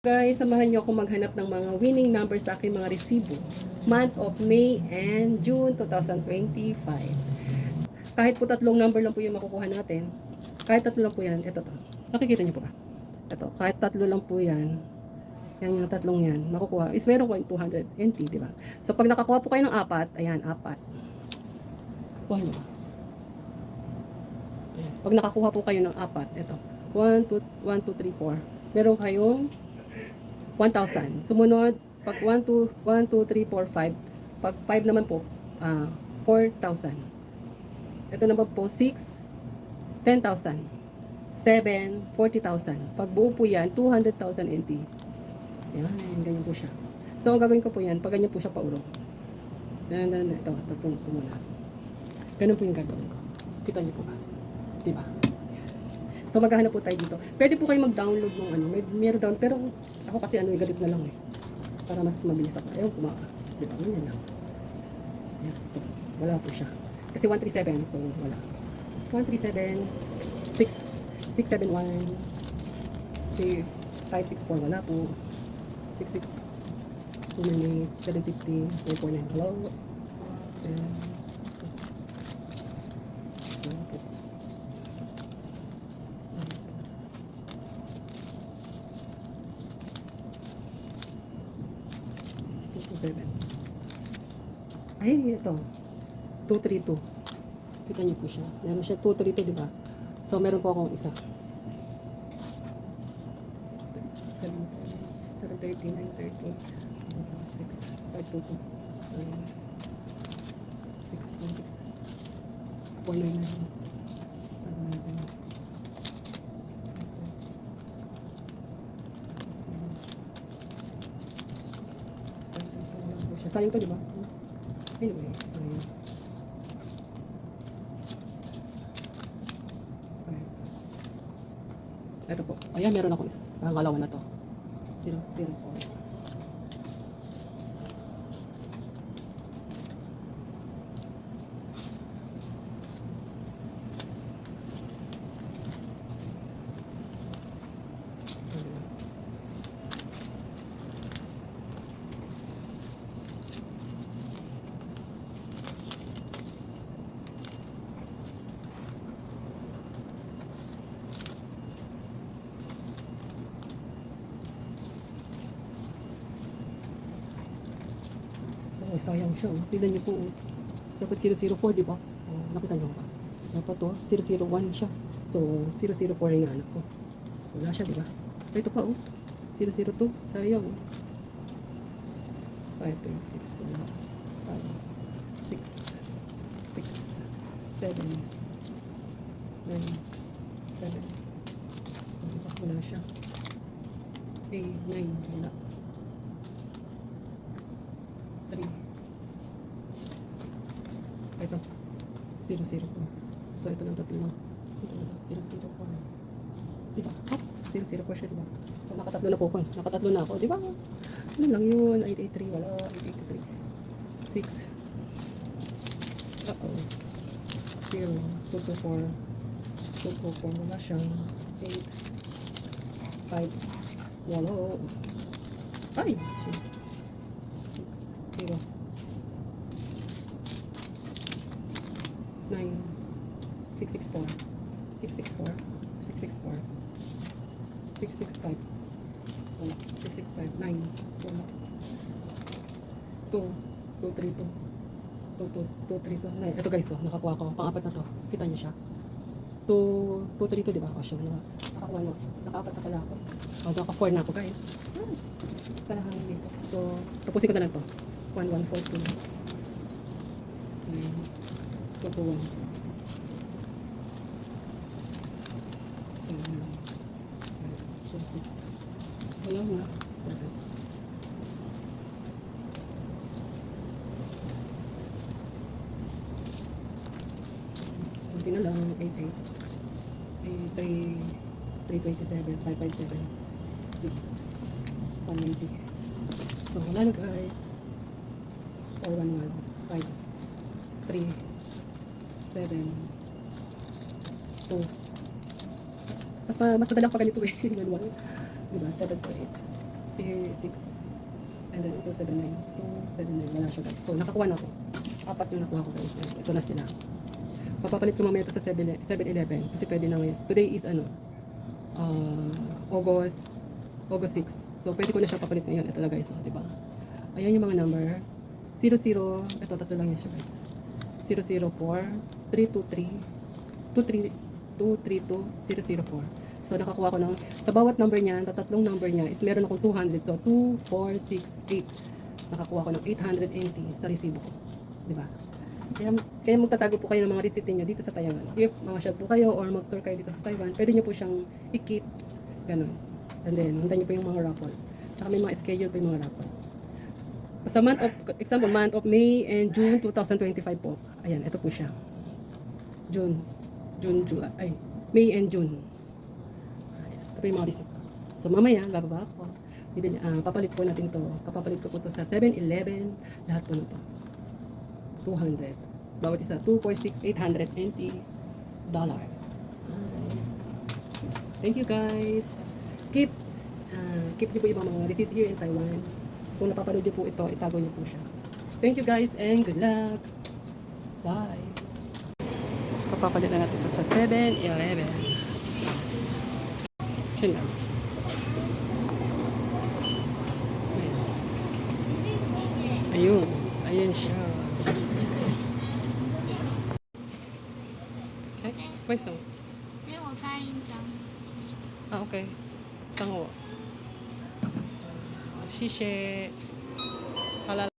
Guys, samahan niyo ako maghanap ng mga winning numbers sa aking mga resibo. Month of May and June 2025. Kahit po tatlong number lang po yung makukuha natin. Kahit tatlo lang po yan. Ito to. Nakikita niyo po ba? Ito. Kahit tatlo lang po yan. Yan yung tatlong yan. Makukuha. Is meron ko yung 200 NT, di ba? So, pag nakakuha po kayo ng apat, ayan, apat. Kuha niyo ba? Ayan. Pag nakakuha po kayo ng apat, ito. 1, 2, 3, 4. Meron kayong 1,000. Sumunod, pag 1, 2, 3, 4, 5. Pag 5 naman po, 4,000. Ito naman po, 6, 10,000. 7, 40,000. Pag buo po yan, 200,000 NT. Yan, ganyan po siya. So, ang gagawin ko po yan, pag ganyan po siya paurong. Ito muna. Ganun po yung gagawin ko. Kita niyo po ba? Diba? So maghahanap po tayo dito. Pwede po kayo mag-download ng ano, meron down, pero ako kasi ano, galit na lang eh. Para mas mabilis ako. Ayaw ko di ba? Ganyan lang. Ayan, ito. Wala po siya. Kasi 137, so wala. 137, 671, 564, wala po. 66, 298, 750, 449, hello. Ayan. Ay, ito. 232. Kita niyo po siya. Meron siya 232, di ba? So, meron po akong isa. 730, 930, 6, 522, 6, 6, 499, 599. Sayang to, di ba? Anyway, ito po. Ayan, meron ako pangalawa na to. 0, 0, 4. Oh, sayang siya. Tignan niyo po. Dapat 004, di ba? Oh, nakita niyo ba? Dapat to, 001 siya. So, 004 yung anak ko. Wala siya, di ba? Ito pa, 002. Sayang. 5, 6, 5, 6, 6, 7, 9, 7. Di ba? Wala siya. 8, 9, wala. 3. Ito. 004. So, ito ng tatlo. Ito na. 004. Diba? Oops. 004 siya, diba? So, nakatatlo na po ko. Nakatatlo na ako. Diba? Ano lang yun? 883. Wala. 883. 6. Uh-oh. 0. 224. 224. Wala siyang. 8. 5. Wala. Ay! Shit. 0, 9, 664, 664, 664, 665, 665, 9, 2, 232, 232, 9. Ito guys, nakakuha ko. Pang-apat na to. Kita niyo siya. 232, di ba? O, siya. Nakakuha na. Naka-apat na pala ako. O, naka-4 na ako guys. Panahangin dito. So, tapusin ko na lang to. 1142, 9, 221, 7, 5, 4, 6. Wala nga. 7. Kunti na lang. 88. 327, 557, 6, 190. So, wala na guys. 411, 5, 3, 7, 2. Mas madala pa ganito eh. Diba? 7 to 8. 6, and then 279. 279. Wala siya, guys. So, nakakuha na ako. 4 yung nakuha ko, guys. Yes, ito na sila. Papapalit ko mamaya ito sa 7-Eleven. Kasi pwede na ngayon. Today is August 6. So, pwede ko na siya papalit ngayon. Ito na, guys. Oh, diba? Ayan yung mga number. 00. Ito, tatlo lang yun siya, guys. 004 323 232 004. So, nakakuha ko ng, sa bawat number niya, tatlong number niya, is meron akong 200. So, 2, 4, 6, 8. Nakakuha ko ng 880 sa resibo ko. Diba? Kaya magtatago po kayo ng mga receipt niyo dito sa Taiwan. If mga shop po kayo or mag-tour kayo dito sa Taiwan, pwede niyo po siyang i-keep. Ganun. And then, hundan niyo po yung mga raffle. Tsaka may mga schedule po yung mga raffle. Sa month of May and June 2025 po. Ayan, ito po siya. July. May and June. Ayan, ito po yung mga receipt ko. So, mamaya, bababa ako. Papalit po natin to. Papapalit ko po to sa 7-Eleven. Lahat po na to. 200. Bawat isa, 2, 4, 6, $880. Thank you, guys. Keep niyo po yung mga receipt here in Taiwan. Kung napapanood niyo po ito, itago niyo po siya. Thank you, guys, and good luck. Bye. Papapalit na natin ito sa 7-Eleven. Diyan lang. Ayun. Ayan siya. Okay? 为什么？因为我盖印章。啊，OK，等我。谢谢。好了。